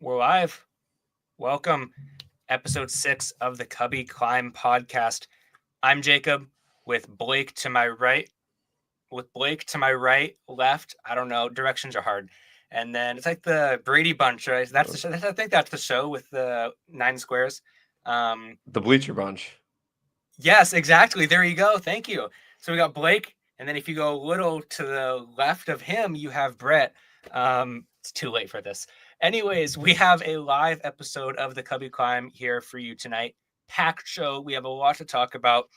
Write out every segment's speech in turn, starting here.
We're live. Welcome, episode 6 of the Cubbie Climb podcast. I'm Jacob with Blake to my right. With Blake to my right, left. I don't know. Directions are hard. And then it's like the Brady Bunch, right? That's the show. I think that's the show with the 9 squares. The Bleacher Bunch. Yes, exactly. There you go. Thank you. So we got Blake, and then if you go a little to the left of him, you have Brett. It's too late for this. Anyways, we have a live episode of the Cubbie Climb here for you tonight. Packed show. We have a lot to talk about,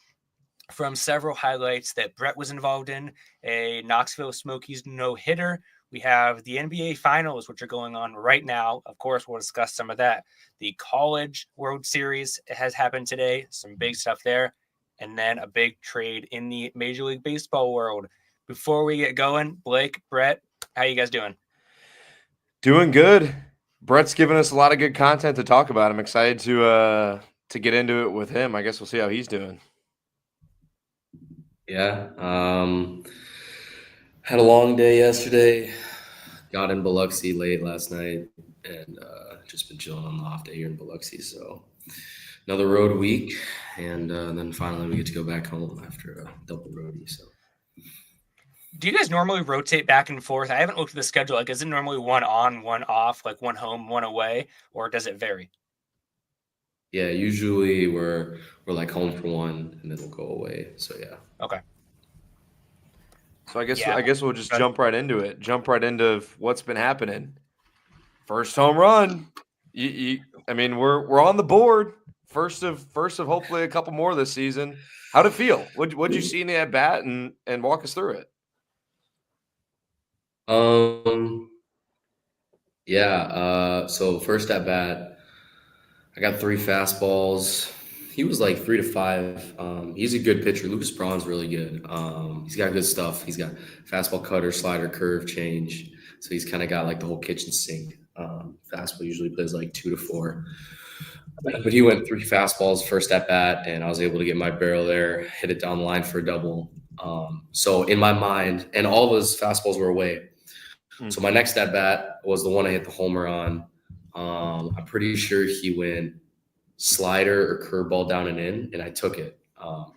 from several highlights that Brett was involved in, a Knoxville Smokies no-hitter. We have the NBA Finals, which are going on right now. Of course, we'll discuss some of that. The College World Series has happened today. Some big stuff there. And then a big trade in the Major League Baseball world. Before we get going, Blake, Brett, how you guys doing? Doing good. Brett's given us a lot of good content to talk about. I'm excited to get into it with him. I guess we'll see how he's doing. Yeah. Had a long day yesterday. Got in Biloxi late last night and just been chilling on the off day here in Biloxi. So another road week, and then finally we get to go back home after a double roadie. So. Do you guys normally rotate back and forth? I haven't looked at the schedule. Like, is it normally one on, one off, like one home, one away, or does it vary? Yeah, usually we're like home for one, and then we'll go away. So yeah. Okay. So I guess we'll just jump right into it. Jump right into what's been happening. First home run. I mean, we're on the board. First of hopefully a couple more this season. How'd it feel? What'd you see in the at bat and walk us through it? So first at bat, I got 3 fastballs. He was like 3 to 5. He's a good pitcher. Lucas Braun's really good. He's got good stuff. He's got fastball, cutter, slider, curve, change. So he's kind of got like the whole kitchen sink. Fastball usually plays like 2 to 4. But he went 3 fastballs first at bat, and I was able to get my barrel there, hit it down the line for a double. So in my mind, and all of his fastballs were away. So my next at bat was the one I hit the homer on. I'm pretty sure he went slider or curveball down and in, and I took it.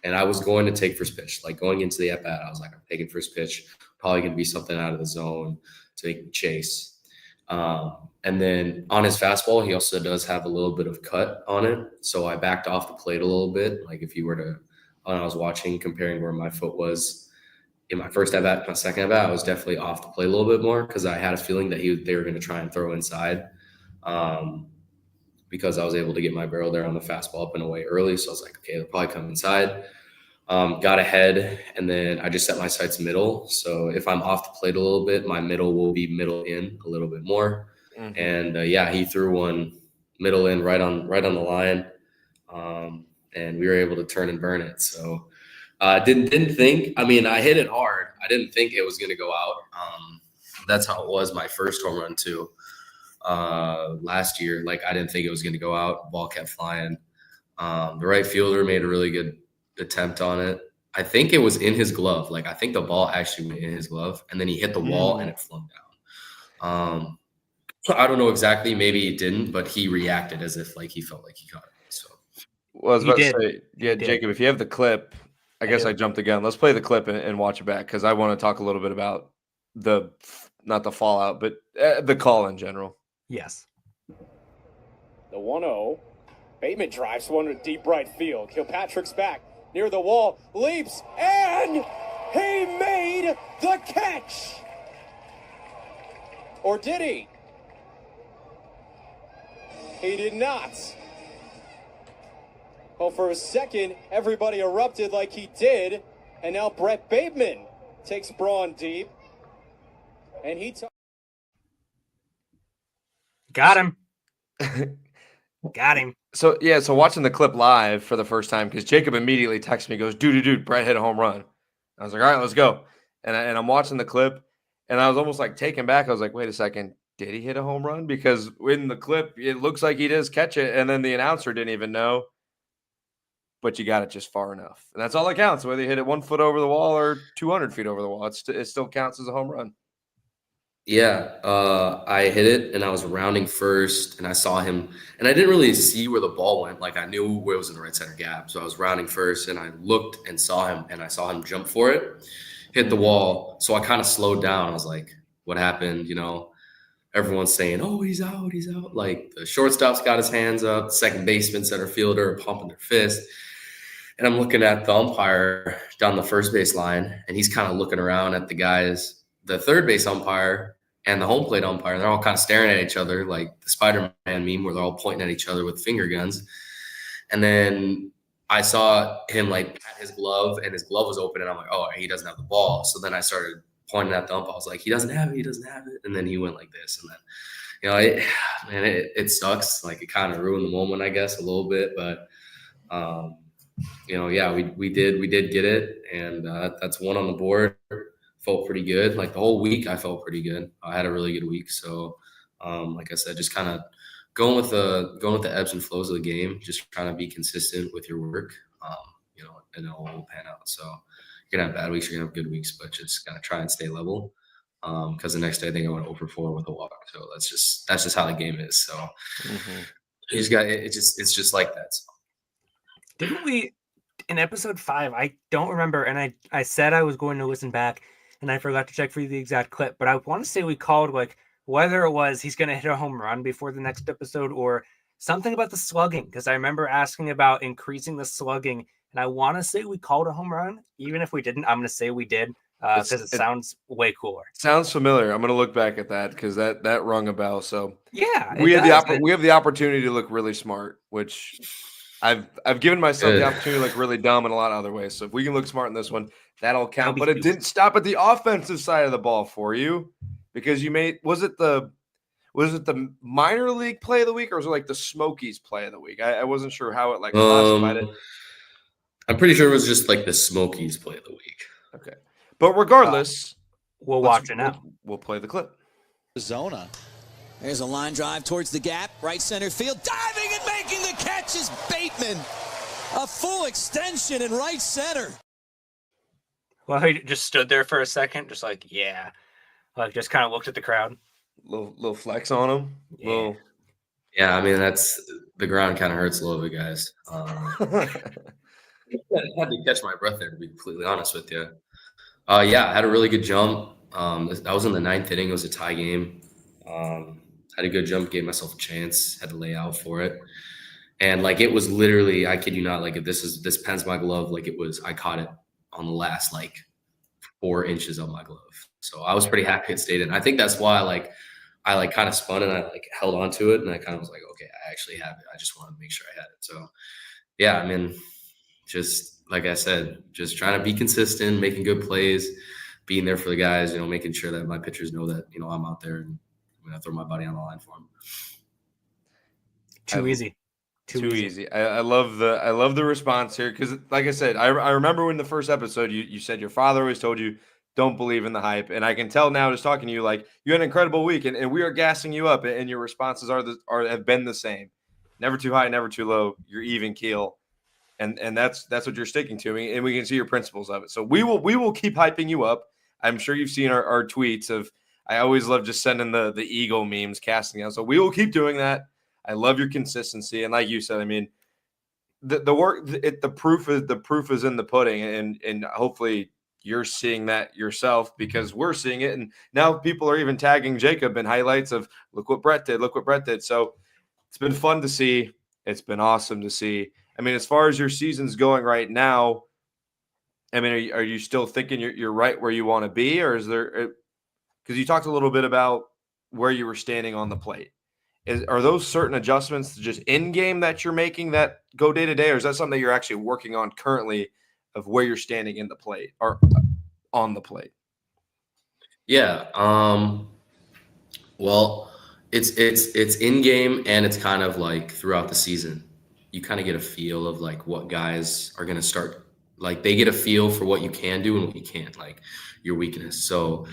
And I was going to take first pitch. Like going into the at bat, I was like, I'm taking first pitch. Probably going to be something out of the zone to make me chase. And then on his fastball, he also does have a little bit of cut on it. So I backed off the plate a little bit. Like if you were to, when I was watching, comparing where my foot was in my first at bat, my second at bat, I was definitely off the plate a little bit more because I had a feeling that they were going to try and throw inside. Because I was able to get my barrel there on the fastball up and away early. So I was like, okay, they'll probably come inside. Got ahead, and then I just set my sights middle. So if I'm off the plate a little bit, my middle will be middle in a little bit more. Mm-hmm. And he threw one middle in right on the line, and we were able to turn and burn it. So didn't think. I mean, I hit it hard. I didn't think it was going to go out. That's how it was my first home run too. Last year, like I didn't think it was going to go out. Ball kept flying. The right fielder made a really good attempt on it. I think it was in his glove. Like I think the ball actually went in his glove, and then he hit the wall and it flung down. So I don't know exactly. Maybe it didn't, but he reacted as if like he felt like he caught it. So well, I was about to say, yeah, Jacob, if you have the clip, I guess I jumped the gun. Let's play the clip and watch it back because I want to talk a little bit about not the fallout, but the call in general. Yes. The 1-0. Bateman drives one to deep right field. Kilpatrick's back near the wall, leaps, and he made the catch. Or did he? He did not. Well, for a second, everybody erupted like he did, and now Brett Bateman takes Braun deep, and he got him. Got him. So watching the clip live for the first time, because Jacob immediately texted me, goes, dude, Brett hit a home run. I was like, all right, let's go. And I'm watching the clip, and I was almost like taken back. I was like, wait a second, did he hit a home run? Because in the clip, it looks like he does catch it, and then the announcer didn't even know. But you got it just far enough. And that's all that counts, whether you hit it 1 foot over the wall or 200 feet over the wall. It still counts as a home run. Yeah, I hit it and I was rounding first and I saw him and I didn't really see where the ball went. Like I knew where it was in the right center gap. So I was rounding first and I looked and saw him and I saw him jump for it, hit the wall. So I kind of slowed down. I was like, what happened? Everyone's saying, oh, he's out, he's out. Like the shortstop's got his hands up, second baseman, center fielder are pumping their fist. And I'm looking at the umpire down the first base line and he's kind of looking around at the third base umpire and the home plate umpire. They're all kind of staring at each other like the Spider-Man meme where they're all pointing at each other with finger guns. And then I saw him like pat his glove and his glove was open and I'm like, oh, he doesn't have the ball. So then I started pointing at the umpire. I was like, he doesn't have it. He doesn't have it. And then he went like this. And then, it sucks. Like it kind of ruined the moment, I guess, a little bit. But, yeah, we did get it. And that's one on the board. Felt pretty good. Like the whole week, I felt pretty good. I had a really good week. So, like I said, just kind of going with the ebbs and flows of the game, just trying to be consistent with your work, and it all will pan out. So you're gonna have bad weeks, you're gonna have good weeks, but just gotta try and stay level. Because the next day I think I went 0-4 with a walk. So that's just how the game is. So you just got it's just like that. So. Didn't we in episode 5? I don't remember, and I said I was going to listen back, and I forgot to check for the exact clip. But I want to say we called like whether it was he's going to hit a home run before the next episode or something about the slugging, because I remember asking about increasing the slugging, and I want to say we called a home run. Even if we didn't, I'm going to say we did because it sounds way cooler. Sounds familiar. I'm going to look back at that because that rung a bell. So yeah, we have the opportunity to look really smart, which I've given myself the opportunity to look really dumb in a lot of other ways. So if we can look smart in this one, that'll count. But it didn't stop at the offensive side of the ball for you because you made was it the minor league play of the week or was it like the Smokies play of the week? I wasn't sure how it like classified it. I'm pretty sure it was just like the Smokies play of the week. Okay, but regardless, we'll watch it now. We'll play the clip. Arizona. There's a line drive towards the gap, right center field, diving and making the catch is Bateman. A full extension in right center. Well, he just stood there for a second, just like, yeah. Like, just kind of looked at the crowd. Little flex on him. Yeah. Yeah, I mean, that's the ground kind of hurts a little bit, guys. I had to catch my breath there, to be completely honest with you. Yeah, I had a really good jump. I was in the 9th inning. It was a tie game. Had a good jump, gave myself a chance, had to lay out for it. And like, it was literally, I kid you not, like if this pen's my glove, like I caught it on the last, like 4 inches of my glove. So I was pretty happy it stayed in. I think that's why I kind of spun and I like held on to it. And I kind of was like, okay, I actually have it. I just wanted to make sure I had it. So yeah, I mean, just like I said, just trying to be consistent, making good plays, being there for the guys, making sure that my pitchers know that, I'm out there and I'm going to throw my body on the line for them. Too easy. Too easy. I love the response here because, like I said, I remember in the first episode you said your father always told you don't believe in the hype, and I can tell now just talking to you like you had an incredible week, and we are gassing you up, and your responses have been the same, never too high, never too low. You're even keel, and that's what you're sticking to, and we can see your principles of it. So we will keep hyping you up. I'm sure you've seen our tweets of. I always love just sending the ego memes, casting out. So we will keep doing that. I love your consistency, and like you said, I mean, the work, the proof is in the pudding, and hopefully you're seeing that yourself because we're seeing it, and now people are even tagging Jacob in highlights of look what Brett did. So it's been fun to see. It's been awesome to see. I mean, as far as your season's going right now, I mean, are you still thinking you're right where you want to be, or is there? Because you talked a little bit about where you were standing on the plate. Are those certain adjustments just in game that you're making that go day to day, or is that something that you're actually working on currently of where you're standing in the plate or on the plate? Yeah. Well, it's in game and it's kind of like throughout the season. You kind of get a feel of like what guys are going to start. Like they get a feel for what you can do and what you can't, like your weakness. So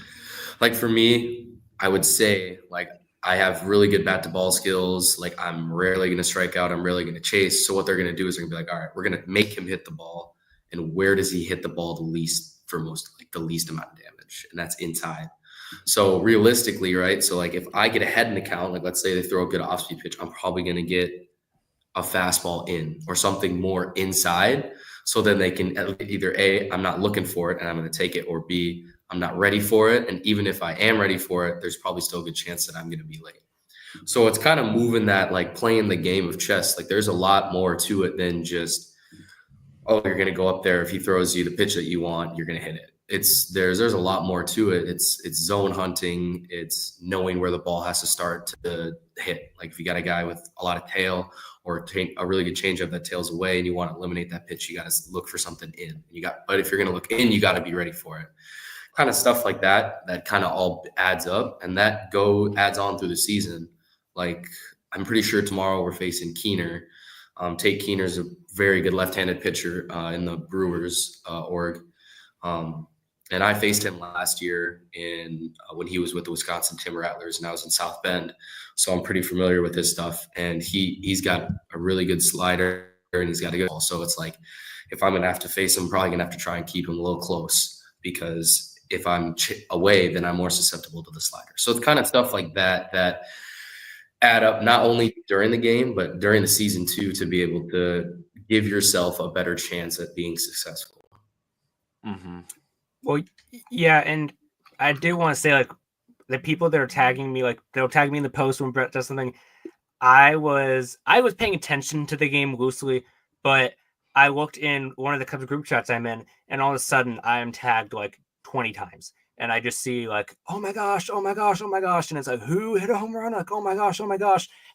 like for me, I would say like I have really good bat to ball skills. Like I'm rarely going to strike out. I'm rarely going to chase. So what they're going to do is they're going to be like, all right, we're going to make him hit the ball. And where does he hit the ball the least amount of damage? And that's inside. So realistically, right? So like if I get ahead in the count, like let's say they throw a good off-speed pitch, I'm probably going to get a fastball in or something more inside. So then they can either A, I'm not looking for it and I'm going to take it, or B, I'm not ready for it. And even if I am ready for it, there's probably still a good chance that I'm going to be late. So it's kind of moving that, like playing the game of chess. Like there's a lot more to it than just, oh, you're going to go up there. If he throws you the pitch that you want, you're going to hit it. There's a lot more to it. It's zone hunting. It's knowing where the ball has to start to hit. Like if you got a guy with a lot of tail or a really good changeup that tails away and you want to eliminate that pitch, you got to look for something in. But if you're going to look in, you got to be ready for it. Kind of stuff like that kind of all adds up, and that adds on through the season. Like I'm pretty sure tomorrow we're facing Keener. Tate Keener's a very good left-handed pitcher in the Brewers org. And I faced him last year when he was with the Wisconsin Tim Rattlers, and I was in South Bend. So I'm pretty familiar with his stuff. And he's got a really good slider, and he's got a good ball. So it's like, if I'm going to have to face him, I'm probably going to have to try and keep him a little close, because if I'm away, then I'm more susceptible to the slider. So it's kind of stuff like that add up, not only during the game, but during the season too, to be able to give yourself a better chance at being successful. Mm-hmm. Well, yeah, and I do want to say, like, the people that are tagging me, like they'll tag me in the post when Brett does something. I was paying attention to the game loosely, but I looked in one of the Cubs group chats I'm in, and all of a sudden I am tagged like 20 times. And I just see like, oh my gosh. And it's like, who hit a home run? Like, oh my gosh.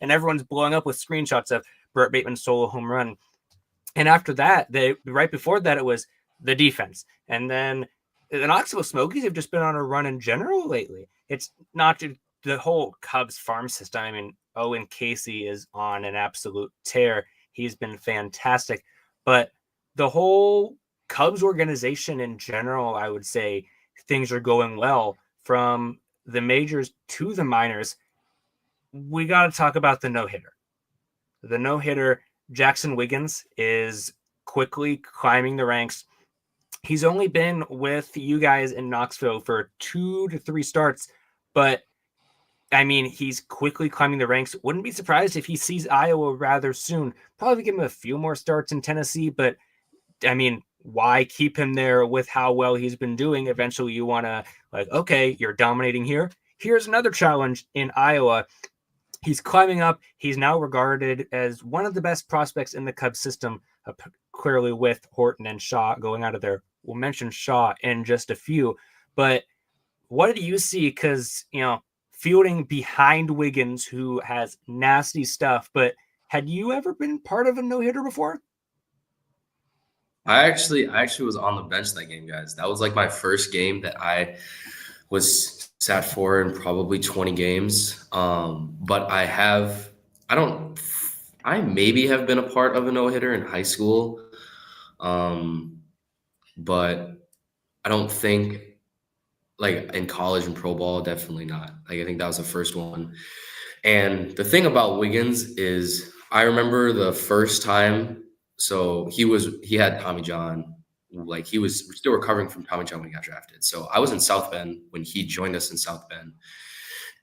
And everyone's blowing up with screenshots of Brett Bateman's solo home run. And after that, right before that, it was the defense. And then the Knoxville Smokies have just been on a run in general lately. It's not just the whole Cubs farm system. I mean, Owen Casey is on an absolute tear. He's been fantastic. But the whole Cubs organization in general, I would say, things are going well from the majors to the minors. We got to talk about the no-hitter. The no-hitter, Jackson Wiggins, is quickly climbing the ranks. He's only been with you guys in Knoxville for 2 to 3 starts, but I mean, he's quickly climbing the ranks. Wouldn't be surprised if he sees Iowa rather soon. Probably give him a few more starts in Tennessee, but I mean, why keep him there with how well he's been doing? Eventually you want to, like, okay, you're dominating here. Here's another challenge in Iowa. He's climbing up. He's now regarded as one of the best prospects in the Cubs system, clearly with Horton and Shaw going out of there. We'll mention Shaw in just a few, but what do you see? Because, fielding behind Wiggins, who has nasty stuff, but had you ever been part of a no-hitter before? I actually was on the bench that game, guys. That was like my first game that I was sat for in probably 20 games. But I maybe have been a part of a no-hitter in high school. But I don't think, like in college and pro ball, definitely not. Like I think that was the first one. And the thing about Wiggins is I remember the first time. So he had Tommy John, like he was still recovering from Tommy John when he got drafted. So I was in South Bend when he joined us in South Bend.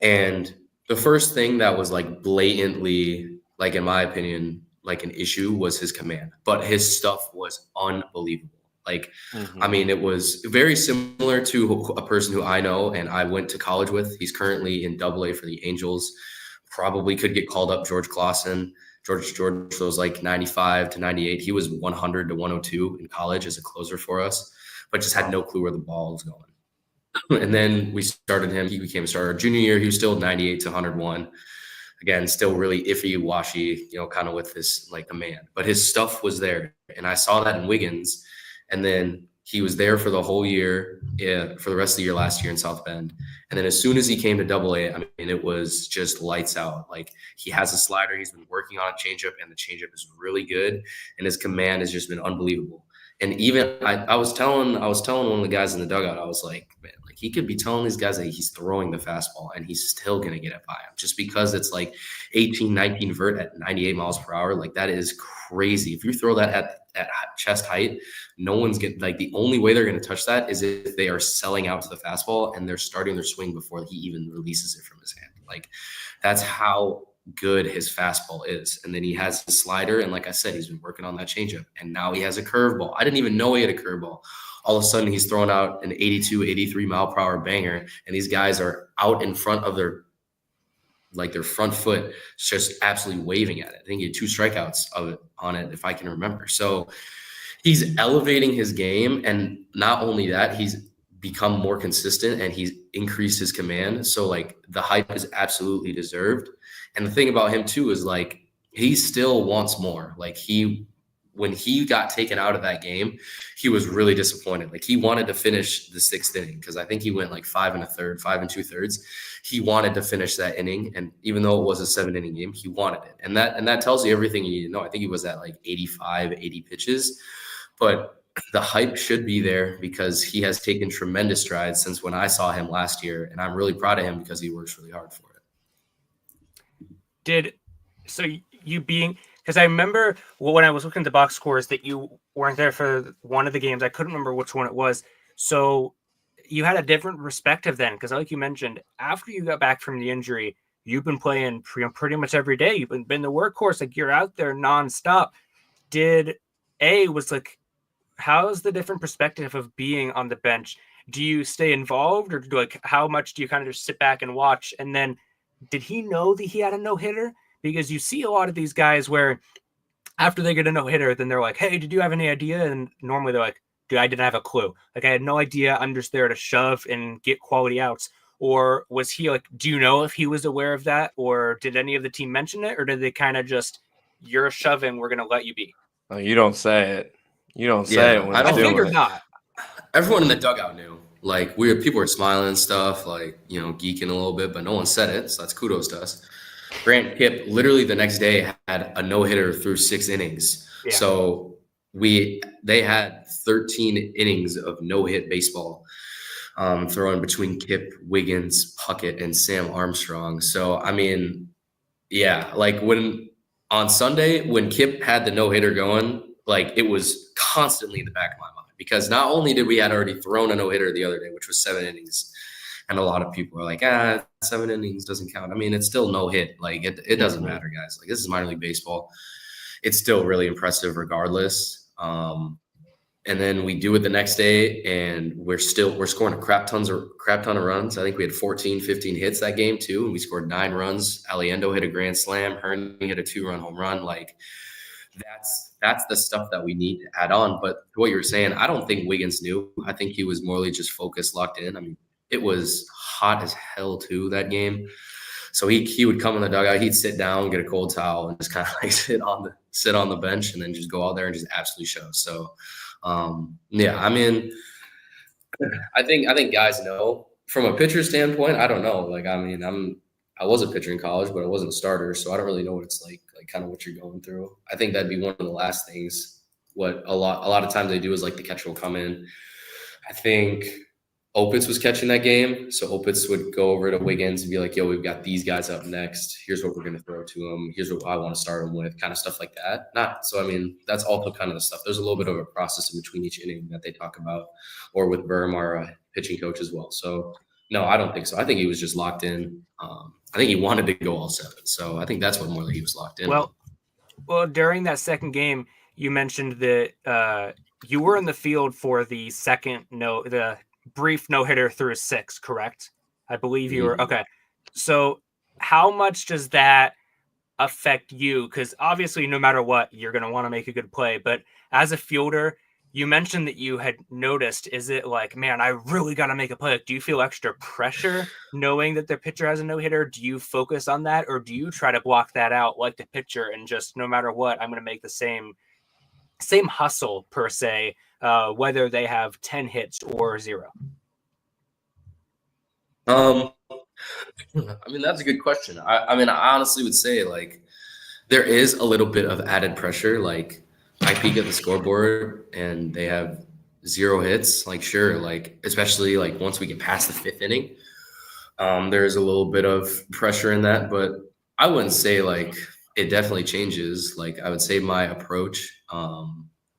And the first thing that was like blatantly, like in my opinion, like an issue was his command, but his stuff was unbelievable. Like, I mean, it was very similar to a person who I know and I went to college with. He's currently in AA for the Angels, probably could get called up, George Clausen. George was like 95 to 98. He was 100 to 102 in college as a closer for us, but just had no clue where the ball was going. And then we started him. He became a starter. Junior year, he was still 98 to 101. Again, still really iffy, washy, kind of with his like command. But his stuff was there. And I saw that in Wiggins. And then he was there for the whole year, for the rest of the year last year in South Bend. And then as soon as he came to AA, I mean, it was just lights out. Like he has a slider. He's been working on a changeup, and the changeup is really good. And his command has just been unbelievable. And even I was telling one of the guys in the dugout, I was like, man, like Like, he could be telling these guys that he's throwing the fastball and he's still going to get it by him just because it's like 18, 19 vert at 98 miles per hour. Like, that is crazy. If you throw that at chest height, no one's getting, like, the only way they're going to touch that is if they are selling out to the fastball and they're starting their swing before he even releases it from his hand. Like, that's how good his fastball is. And then he has the slider. And like I said, he's been working on that changeup. And now he has a curveball. I didn't even know he had a curveball. All of a sudden, he's throwing out an 82, 83 mile per hour banger. And these guys are out in front of their front foot, just absolutely waving at it. I think he had 2 strikeouts on it, if I can remember. So he's elevating his game. And not only that, he's become more consistent and he's increased his command. So, like, the hype is absolutely deserved. And the thing about him too is, like, he still wants more. Like, when he got taken out of that game, he was really disappointed. Like, he wanted to finish the 6th inning because I think he went like 5 1/3, 5 2/3. He wanted to finish that inning. And even though it was a 7-inning game, he wanted it. And that tells you everything you need to know. I think he was at like 85, 80 pitches, but the hype should be there because he has taken tremendous strides since when I saw him last year. And I'm really proud of him because he works really hard for it. Because I remember when I was looking at the box scores that you weren't there for one of the games. I couldn't remember which one it was. So you had a different perspective then, because like you mentioned, after you got back from the injury, you've been playing pretty much every day. You've been the workhorse. Like, you're out there nonstop. How's the different perspective of being on the bench? Do you stay involved, or how much do you kind of just sit back and watch? And then, did he know that he had a no-hitter? Because you see a lot of these guys where after they get a no-hitter, then they're like, hey, did you have any idea? And normally they're like, dude, I didn't have a clue. Like, I had no idea. I'm just there to shove and get quality outs. Or was he like, do you know if he was aware of that? Or did any of the team mention it? Or did they kind of just, you're shoving, we're going to let you be? Oh, you don't say it. You don't say it. When I figured not. Everyone in the dugout knew. Like, people were smiling and stuff, like, you know, geeking a little bit, but no one said it. So that's kudos to us. Grant Kipp literally the next day had a no-hitter through 6 innings. Yeah. So they had 13 innings of no-hit baseball throwing between Kipp, Wiggins, Puckett, and Sam Armstrong. So, I mean, yeah, like on Sunday when Kipp had the no-hitter going, like, it was constantly in the back of my mind because not only did we had already thrown a no-hitter the other day, which was 7 innings, and a lot of people are like, 7 innings doesn't count. I mean, it's still no hit. Like, it doesn't matter, guys. Like, this is minor league baseball. It's still really impressive regardless. And then we do it the next day, and we're scoring a crap ton of runs. I think we had 14, 15 hits that game too, and we scored 9 runs. Aliendo hit a grand slam. Hearn hit a 2-run home run. Like, that's the stuff that we need to add on. But what you were saying, I don't think Wiggins knew. I think he was morally just focused, locked in. I mean, it was hot as hell too that game. So he would come in the dugout, he'd sit down, get a cold towel, and just kind of like sit on the bench, and then just go out there and just absolutely show. So yeah, I mean, I think guys know. From a pitcher standpoint, I don't know. Like, I mean, I was a pitcher in college, but I wasn't a starter, so I don't really know what it's like kind of what you're going through. I think that'd be one of the last things. What a lot of times they do is, like, the catcher will come in. I think Opitz was catching that game, so Opitz would go over to Wiggins and be like, yo, we've got these guys up next. Here's what we're going to throw to them. Here's what I want to start them with, kind of stuff like that. So, I mean, that's also kind of the stuff. There's a little bit of a process in between each inning that they talk about, or with Berm, our pitching coach as well. So, no, I don't think so. I think he was just locked in. I think he wanted to go all 7. So I think that's what more that he was locked in. Well, during that second game, you mentioned that you were in the field for the brief no-hitter through 6, correct? I believe you were. Okay. So how much does that affect you? Because obviously, no matter what, you're going to want to make a good play. But as a fielder, you mentioned that you had noticed, is it like, man, I really got to make a play? Like, do you feel extra pressure knowing that their pitcher has a no-hitter? Do you focus on that? Or do you try to block that out like the pitcher and just, no matter what, I'm going to make the same hustle per se, whether they have 10 hits or 0? I mean, that's a good question. I mean, I honestly would say, like, there is a little bit of added pressure. Like, I peek at the scoreboard and they have 0 hits, like sure, like especially like once we get past the 5th inning, there's a little bit of pressure in that, but I wouldn't say like it definitely changes. Like I would say my approach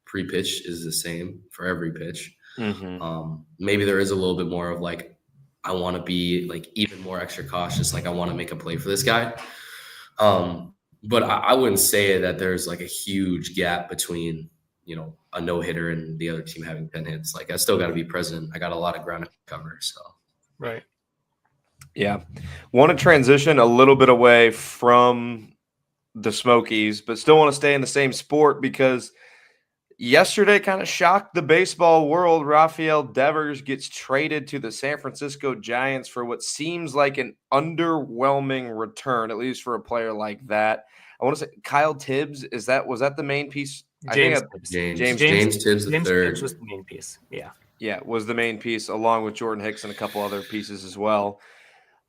pre-pitch is the same for every pitch. Maybe there is a little bit more of like I want to be like even more extra cautious. Like I want to make a play for this guy. But I wouldn't say that there's like a huge gap between, a no-hitter and the other team having 10 hits. Like I still got to be present. I got a lot of ground to cover. So, Right. Yeah. Want to transition a little bit away from the Smokies, but still want to stay in the same sport because yesterday kind of shocked the baseball world. Rafael Devers gets traded to the San Francisco Giants for what seems like an underwhelming return, at least for a player like that. I want to say Kyle Tibbs. Was that the main piece? James Tibbs the third. Tibbs was the main piece. Yeah. Yeah, was the main piece along with Jordan Hicks and a couple other pieces as well.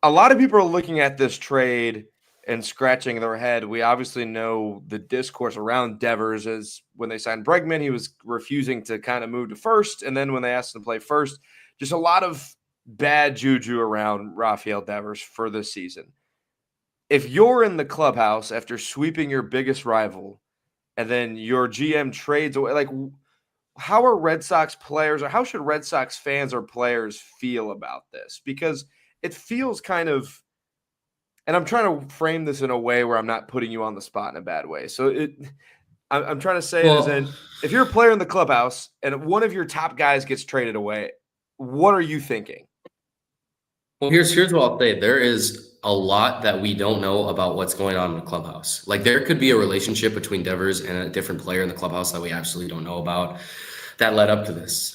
A lot of people are looking at this trade and scratching their head. We obviously know the discourse around Devers is when they signed Bregman, he was refusing to kind of move to first. And then when they asked him to play first, just a lot of bad juju around Rafael Devers for this season. If you're in the clubhouse after sweeping your biggest rival and then your GM trades away, like how are Red Sox players or how should Red Sox fans or players feel about this? Because it feels kind of, and I'm trying to frame this in a way where I'm not putting you on the spot in a bad way. So I'm trying to say it as in, if you're a player in the clubhouse and one of your top guys gets traded away, what are you thinking? Well, here's what I'll say. There is a lot that we don't know about what's going on in the clubhouse. Like there could be a relationship between Devers and a different player in the clubhouse that we absolutely don't know about that led up to this.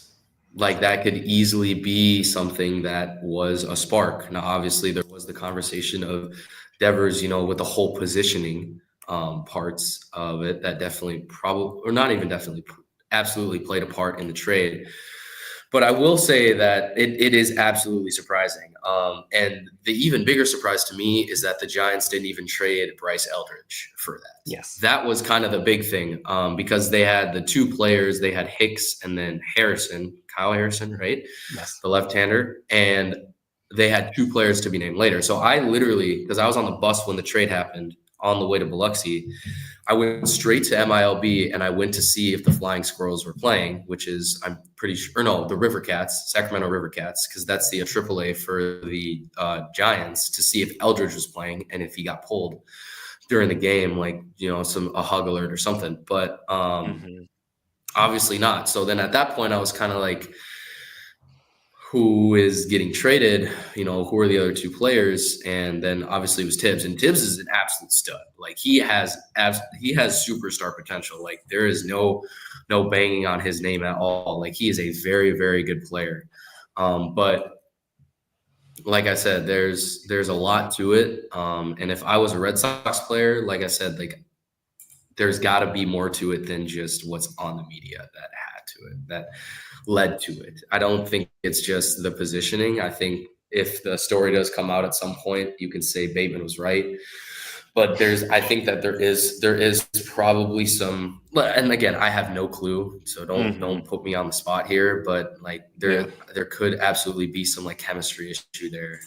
Like that could easily be something that was a spark. Now, obviously, there was the conversation of Devers, with the whole positioning parts of it that definitely absolutely played a part in the trade. But I will say that it is absolutely surprising. And the even bigger surprise to me is that the Giants didn't even trade Bryce Eldridge for that. Yes. That was kind of the big thing because they had the 2 players. They had Hicks and then Kyle Harrison, right? Yes. The left-hander. And they had 2 players to be named later. So I literally, because I was on the bus when the trade happened on the way to Biloxi, I went straight to MILB and I went to see if the Flying Squirrels were playing, which is, I'm pretty sure, or no, the River Cats, Sacramento River Cats, because that's the AAA for the Giants, to see if Eldridge was playing and if he got pulled during the game, like, a hug alert or something. But obviously not. So then at that point, I was kind of like, who is getting traded, who are the other 2 players? And then obviously it was Tibbs, and Tibbs is an absolute stud. Like he has superstar potential. Like there is no banging on his name at all. Like he is a very, very good player. But like I said, there's a lot to it. And if I was a Red Sox player, like I said, like there's got to be more to it than just what's on the media that led to it. I don't think it's just the positioning. I think if the story does come out at some point, you can say Bateman was right. But I think that there is probably some, and again, I have no clue, so don't put me on the spot here. But like there could absolutely be some like chemistry issue there,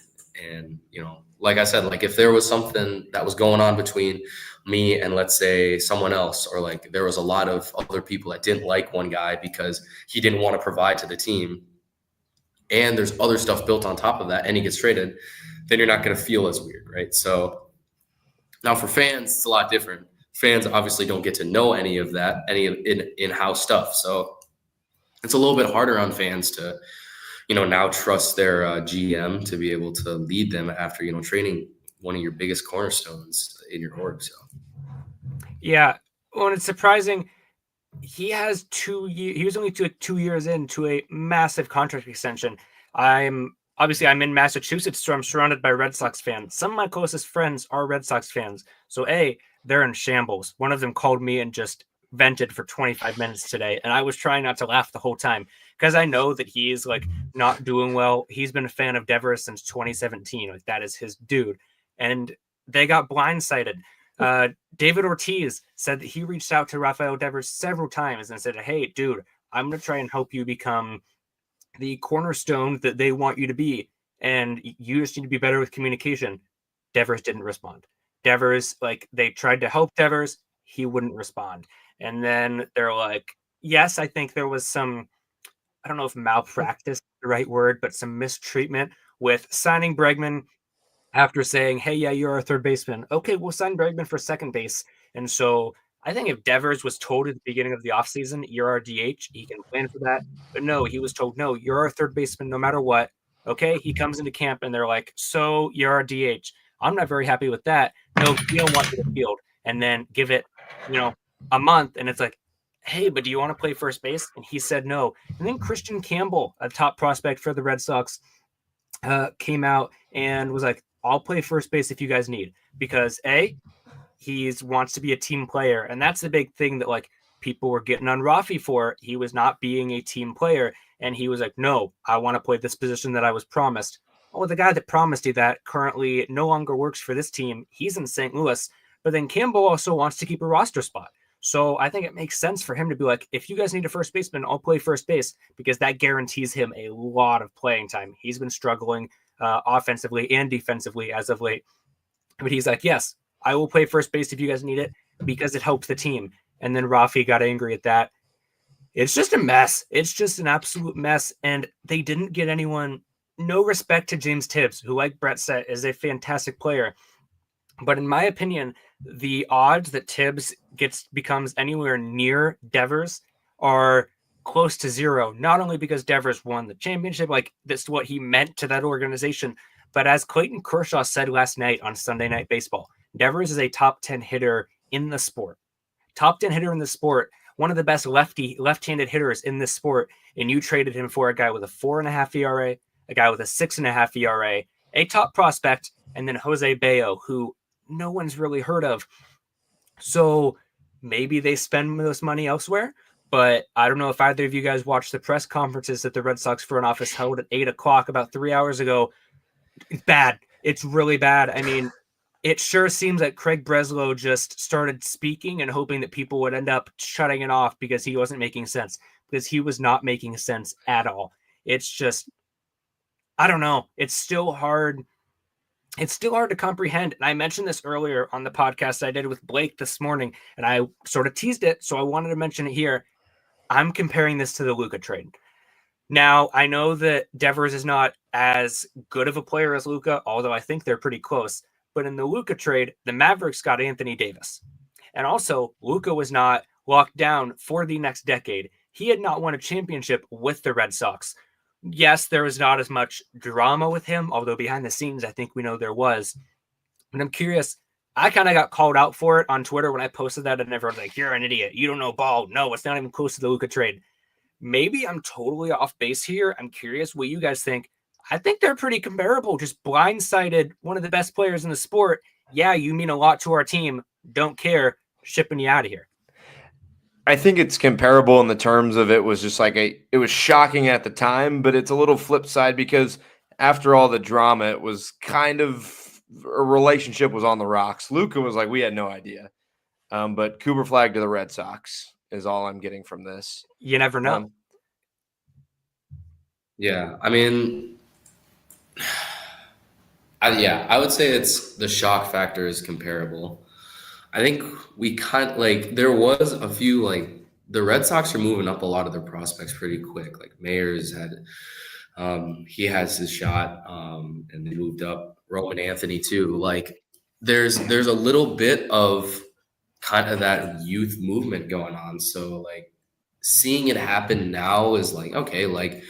and like I said, like if there was something that was going on between me and let's say someone else, or like there was a lot of other people that didn't like one guy because he didn't want to provide to the team, and there's other stuff built on top of that, and he gets traded, then you're not going to feel as weird, right? So now for fans, it's a lot different. Fans obviously don't get to know any of that, any of in-house stuff. So it's a little bit harder on fans to, now trust their GM to be able to lead them after, trading one of your biggest cornerstones in your org. So yeah, well, it's surprising. He has 2 years. He was only 2 years into a massive contract extension. I'm in Massachusetts, so I'm surrounded by Red Sox fans. Some of my closest friends are Red Sox fans. So they're in shambles. One of them called me and just vented for 25 minutes today, and I was trying not to laugh the whole time because I know that he's like not doing well. He's been a fan of Devers since 2017. Like that is his dude. And they got blindsided. David Ortiz said that he reached out to Rafael Devers several times and said, "Hey, dude, I'm going to try and help you become the cornerstone that they want you to be. And you just need to be better with communication. Devers didn't respond. Devers, like, they tried to help Devers. He wouldn't respond. And then they're like, yes, I think there was some, I don't know if malpractice is the right word, but some mistreatment with signing Bregman after saying, hey, yeah, you're our third baseman. Okay, we'll sign Bregman for second base. And so I think if Devers was told at the beginning of the offseason, you're our DH, he can plan for that. But no, he was told, no, you're our third baseman no matter what. Okay, he comes into camp and they're like, so you're our DH. I'm not very happy with that. No, we don't want you to field. And then give it, a month, and it's like, hey, but do you want to play first base? And he said no. And then Christian Campbell, a top prospect for the Red Sox, came out and was like, I'll play first base if you guys need, because he wants to be a team player. And that's the big thing that like people were getting on Rafi for. He was not being a team player. And he was like, no, I want to play this position that I was promised. Oh, the guy that promised you that currently no longer works for this team. He's in St. Louis. But then Campbell also wants to keep a roster spot. So I think it makes sense for him to be like, if you guys need a first baseman, I'll play first base, because that guarantees him a lot of playing time. He's been struggling offensively and defensively as of late. But he's like, yes, I will play first base if you guys need it, because it helps the team. And then Rafi got angry at that. It's just a mess. It's just an absolute mess. And they didn't get anyone, no respect to James Tibbs, who, like Brett said, is a fantastic player. But in my opinion, the odds that Tibbs becomes anywhere near Devers are close to zero, not only because Devers won the championship, like that's what he meant to that organization, but as Clayton Kershaw said last night on Sunday Night Baseball, Devers is a top 10 hitter in the sport. Top 10 hitter in the sport, one of the best left-handed hitters in this sport, and you traded him for a guy with a 4.5 ERA, a guy with a 6.5 ERA, a top prospect, and then Jose Bayo, who no one's really heard of. So maybe they spend this money elsewhere, but I don't know if either of you guys watched the press conferences that the Red Sox front office held at 8:00 about 3 hours ago. It's bad. It's really bad. I mean, it sure seems like Craig Breslow just started speaking and hoping that people would end up shutting it off because he wasn't making sense, because he was not making sense at all. It's just, I don't know. It's still hard to comprehend. And I mentioned this earlier on the podcast I did with Blake this morning, and I sort of teased it, so I wanted to mention it here. I'm comparing this to the Luka trade. Now, I know that Devers is not as good of a player as Luka, although I think they're pretty close. But in the Luka trade, the Mavericks got Anthony Davis. And also, Luka was not locked down for the next decade. He had not won a championship with the Red Sox. Yes, there was not as much drama with him, although behind the scenes, I think we know there was. And I'm curious, I kind of got called out for it on Twitter when I posted that, and everyone's like, you're an idiot. You don't know ball. No, it's not even close to the Luka trade. Maybe I'm totally off base here. I'm curious what you guys think. I think they're pretty comparable. Just blindsided one of the best players in the sport. Yeah, you mean a lot to our team. Don't care. Shipping you out of here. I think it's comparable in the terms of it was just like it was shocking at the time, but it's a little flip side because after all the drama, it was kind of a relationship was on the rocks. Luka was like, we had no idea. But Cooper Flag to the Red Sox is all I'm getting from this. You never know. Yeah, I mean, I would say it's the shock factor is comparable. I think we there was a few, the Red Sox are moving up a lot of their prospects pretty quick. Like Mayers he has his shot, and they moved up Roman Anthony too. Like there's a little bit of kind of that youth movement going on. So like seeing it happen now is like, okay, like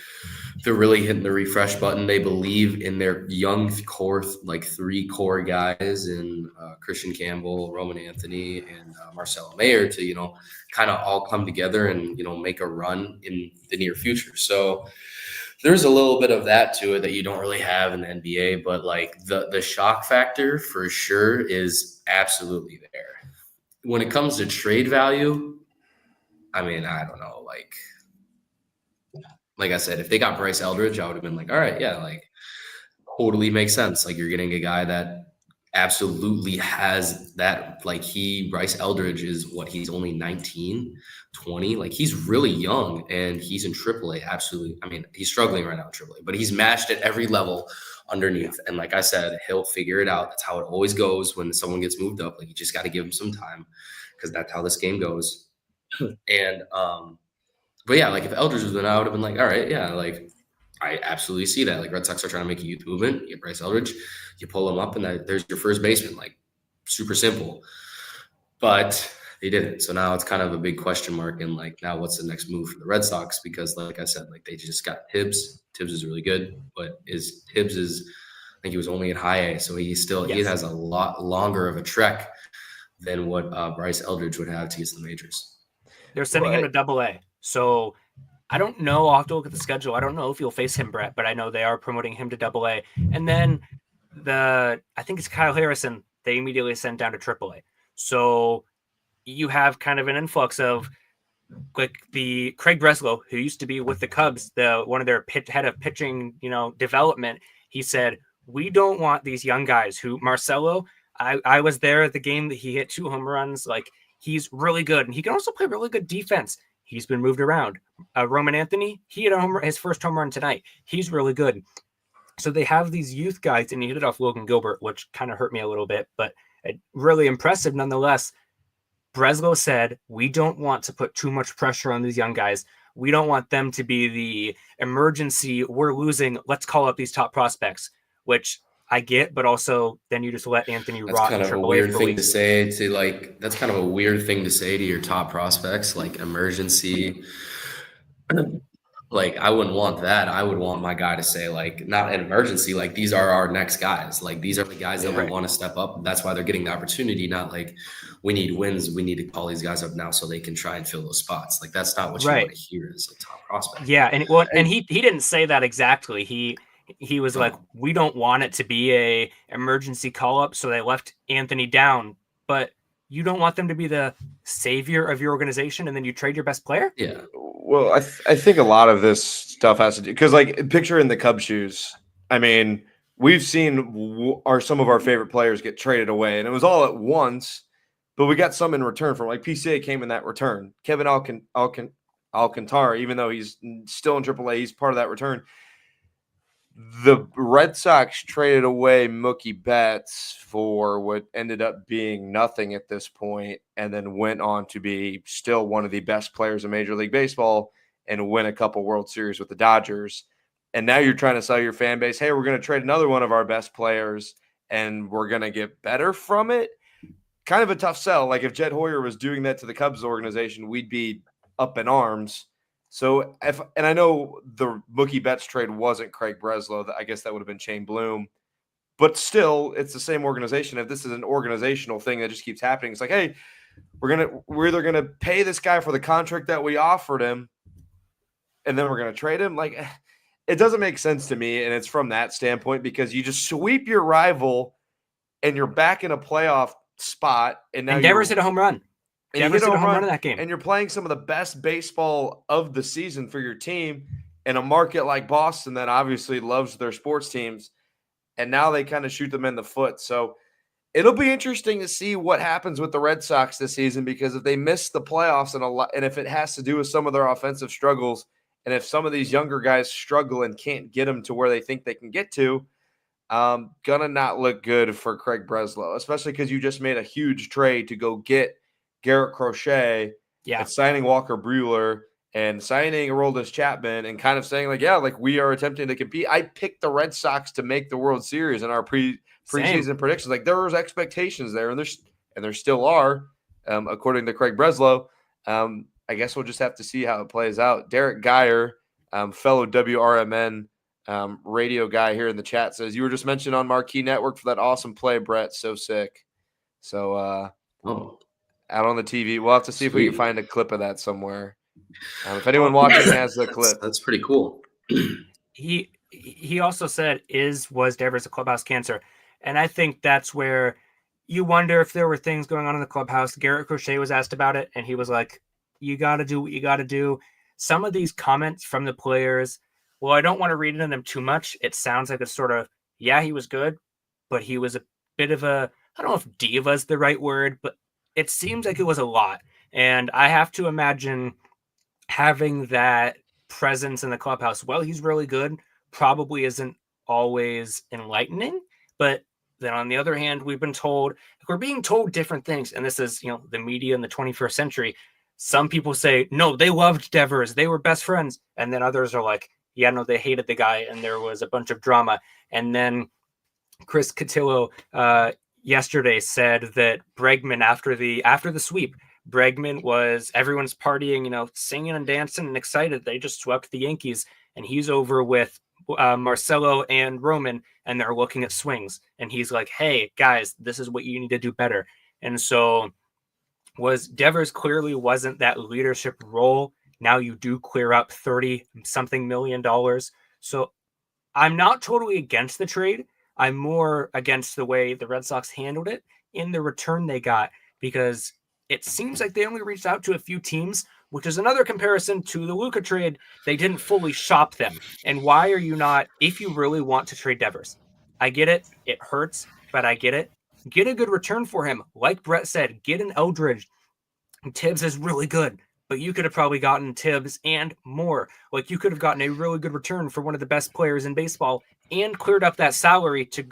they're really hitting the refresh button. They believe in their young core, like 3 core guys in Christian Campbell, Roman Anthony, and Marcelo Mayer to, kind of all come together and, make a run in the near future. So there's a little bit of that to it that you don't really have in the NBA, but like the shock factor for sure is absolutely there. When it comes to trade value, I mean, I don't know, like I said, if they got Bryce Eldridge, I would have been like, all right, yeah, like totally makes sense. Like you're getting a guy that absolutely has that. Like Bryce Eldridge is he's only 19, 20. Like he's really young and he's in AAA. Absolutely. I mean, he's struggling right now in AAA, but he's matched at every level underneath. And like I said, he'll figure it out. That's how it always goes when someone gets moved up. Like you just got to give him some time because that's how this game goes. And but yeah, like if Eldridge was been out, I would have been like, all right, yeah, like I absolutely see that. Like Red Sox are trying to make a youth movement. You get Bryce Eldridge, you pull him up, and there's your first baseman. Like super simple. But they didn't. So now it's kind of a big question mark. And like now, what's the next move for the Red Sox? Because like I said, like they just got Tibbs. Tibbs is really good, but I think he was only at high A, so he has a lot longer of a trek than what Bryce Eldridge would have to get to the majors. They're sending him to Double A. So I don't know. I'll have to look at the schedule. I don't know if you'll face him, Brett, but I know they are promoting him to Double A. And then I think it's Kyle Harrison, they immediately sent down to Triple A. So you have kind of an influx of like the Craig Breslow, who used to be with the Cubs, one of their head of pitching, development. He said, we don't want these young guys who Marcelo, I was there at the game that he hit 2 home runs. Like he's really good. And he can also play really good defense. He's been moved around. Roman Anthony, he hit his first home run tonight. He's really good. So they have these youth guys, and he hit it off Logan Gilbert, which kind of hurt me a little bit, but really impressive nonetheless. Breslow said, we don't want to put too much pressure on these young guys. We don't want them to be the emergency, we're losing, let's call up these top prospects, which I get, but also then you just let Anthony rot. That's kind of a weird thing to say that's kind of a weird thing to say to your top prospects, like emergency. Like I wouldn't want that. I would want my guy to say like, not an emergency, like these are our next guys. Like these are the guys that we want to step up. That's why they're getting the opportunity. Not like we need wins. We need to call these guys up now so they can try and fill those spots. Like that's not what you want to hear as a top prospect. Yeah. And he didn't say that exactly. He was like, we don't want it to be a emergency call up. So they left Anthony down, but you don't want them to be the savior of your organization. And then you trade your best player. Yeah. Well, I think a lot of this stuff has to do because, like, picture in the Cubs shoes. I mean, we've seen some of our favorite players get traded away, and it was all at once. But we got some in return from, like, PCA came in that return. Kevin Alcantara, even though he's still in AAA, he's part of that return. The Red Sox traded away Mookie Betts for what ended up being nothing at this point, and then went on to be still one of the best players in Major League Baseball and win a couple World Series with the Dodgers. And now you're trying to sell your fan base, hey, we're going to trade another one of our best players and we're going to get better from it. Kind of a tough sell. Like if Jed Hoyer was doing that to the Cubs organization, we'd be up in arms. So and I know the Mookie Betts trade wasn't Craig Breslow. I guess that would have been Shane Bloom. But still, it's the same organization. If this is an organizational thing that just keeps happening, it's like, hey, we're either gonna pay this guy for the contract that we offered him, and then we're gonna trade him. Like, it doesn't make sense to me, and it's from that standpoint because you just sweep your rival, and you're back in a playoff spot, and now Devers hit a home run. Devers hit a home run in that game, and you're playing some of the best baseball of the season for your team in a market like Boston that obviously loves their sports teams. And now they kind of shoot them in the foot. So it'll be interesting to see what happens with the Red Sox this season because if they miss the playoffs and if it has to do with some of their offensive struggles, and if some of these younger guys struggle and can't get them to where they think they can get to, gonna not look good for Craig Breslow, especially because you just made a huge trade to go get Garrett Crochet and signing Walker Buehler and signing Aroldis Chapman and kind of saying like, yeah, like we are attempting to compete. I picked the Red Sox to make the World Series in our preseason predictions. Like there was expectations there, and there still are, according to Craig Breslow. I guess we'll just have to see how it plays out. Derek Geyer, fellow WRMN radio guy here in the chat, says you were just mentioned on Marquee Network for that awesome play, Brett. So sick. So out on the TV, we'll have to see if we can find a clip of that somewhere. If anyone watching has the clip, that's pretty cool. He also said, was Devers a clubhouse cancer? And I think that's where you wonder if there were things going on in the clubhouse. Garrett Crochet was asked about it, and he was like, you got to do what you got to do. Some of these comments from the players, well, I don't want to read into them too much. It sounds like it's sort of, yeah, he was good, but he was bit of a, I don't know if diva is the right word, but it seems like it was a lot. And I have to imagine having that presence in the clubhouse, well, he's really good, probably isn't always enlightening. But then on the other hand, we're being told different things. And this is, the media in the 21st century. Some people say, no, they loved Devers, they were best friends. And then others are like, yeah, no, they hated the guy and there was a bunch of drama. And then Chris Cotillo yesterday said that Bregman, after the sweep, Bregman was, everyone's partying, singing and dancing and excited. They just swept the Yankees, and he's over with Marcelo and Roman, and they're looking at swings. And he's like, hey, guys, this is what you need to do better. And so Devers clearly wasn't that leadership role. Now you do clear up $30-something million. So I'm not totally against the trade. I'm more against the way the Red Sox handled it in the return they got, because it seems like they only reached out to a few teams, which is another comparison to the Luka trade. They didn't fully shop them. And why are you not, if you really want to trade Devers? I get it. It hurts, but I get it. Get a good return for him. Like Brett said, get an Eldridge. Tibbs is really good, but you could have probably gotten Tibbs and more. Like, you could have gotten a really good return for one of the best players in baseball and cleared up that salary to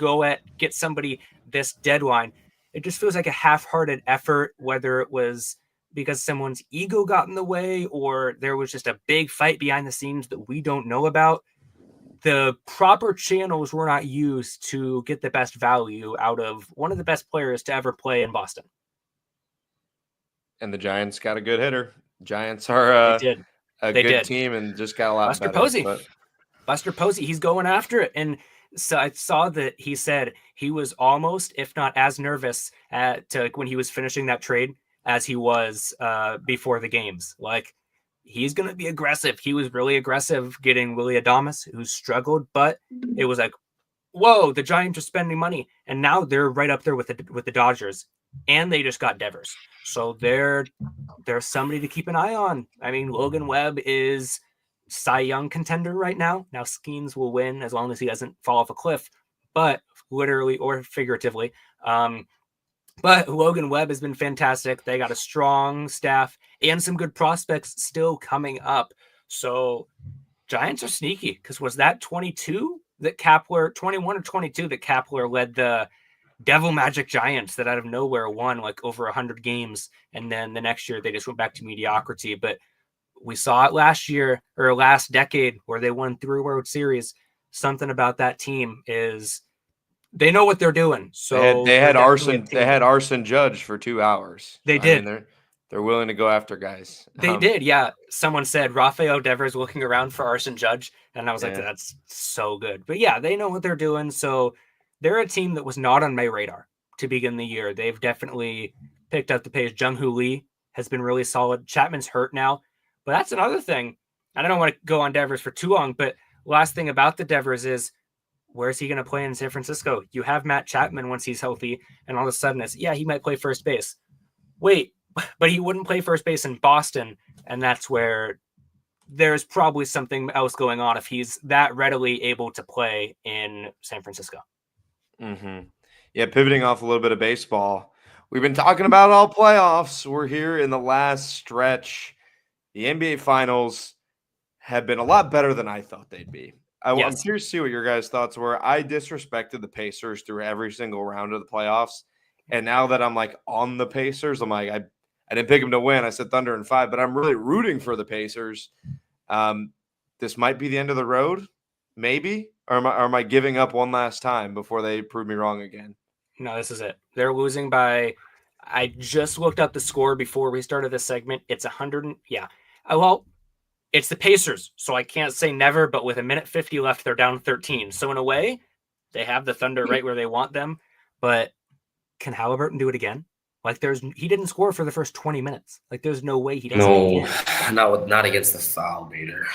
get somebody this deadline. It just feels like a half-hearted effort, whether it was because someone's ego got in the way or there was just a big fight behind the scenes that we don't know about. The proper channels were not used to get the best value out of one of the best players to ever play in Boston. And the Giants got a good hitter. Giants are They good did. Team and just got a lot Buster better. Posey. Buster Posey, he's going after it. And so I saw that he said he was almost, if not as nervous when he was finishing that trade as he was before the games. Like, he's going to be aggressive. He was really aggressive getting Willy Adames, who struggled, but it was like, whoa, the Giants are spending money. And now they're right up there with the Dodgers. And they just got Devers. So there's somebody to keep an eye on. I mean, Logan Webb is Cy Young contender right now. Now Skeens will win as long as he doesn't fall off a cliff, but literally or figuratively. But Logan Webb has been fantastic. They got a strong staff and some good prospects still coming up. So Giants are sneaky, because was that 21 or 22 that Kapler led the Devil Magic Giants that out of nowhere won like over 100 games. And then the next year they just went back to mediocrity. But we saw it last decade where they won 3 World Series. Something about that team is they know what they're doing. So they had Arson Judge for 2 hours. They did. They're willing to go after guys. They did. Yeah. Someone said Rafael Devers looking around for Arson Judge. And I was like, that's so good. But yeah, they know what they're doing. So they're a team that was not on my radar to begin the year. They've definitely picked up the pace. Jung-Hoo Lee has been really solid. Chapman's hurt now, but that's another thing. I don't want to go on Devers for too long, but last thing about the Devers is, where's he going to play in San Francisco? You have Matt Chapman once he's healthy, and all of a sudden it's, he might play first base. Wait, but he wouldn't play first base in Boston, and that's where there's probably something else going on if he's that readily able to play in San Francisco. Mm-hmm. Yeah, pivoting off a little bit of baseball. We've been talking about all playoffs. We're here in the last stretch. The NBA Finals have been a lot better than I thought they'd be. I'm curious to see what your guys' thoughts were. I disrespected the Pacers through every single round of the playoffs. And now that I'm like on the Pacers, I'm like, I didn't pick them to win. I said Thunder in 5, but I'm really rooting for the Pacers. This might be the end of the road, maybe. Or am I giving up one last time before they prove me wrong again? No, this is it. They're losing by, I just looked up the score before we started this segment. It's 100. Well, it's the Pacers, so I can't say never, but with 1:50 left, they're down 13. So in a way, they have the Thunder right where they want them. But can Halliburton do it again? Like, he didn't score for the first 20 minutes. Like, there's no way he does it again. Not against the foul baiter.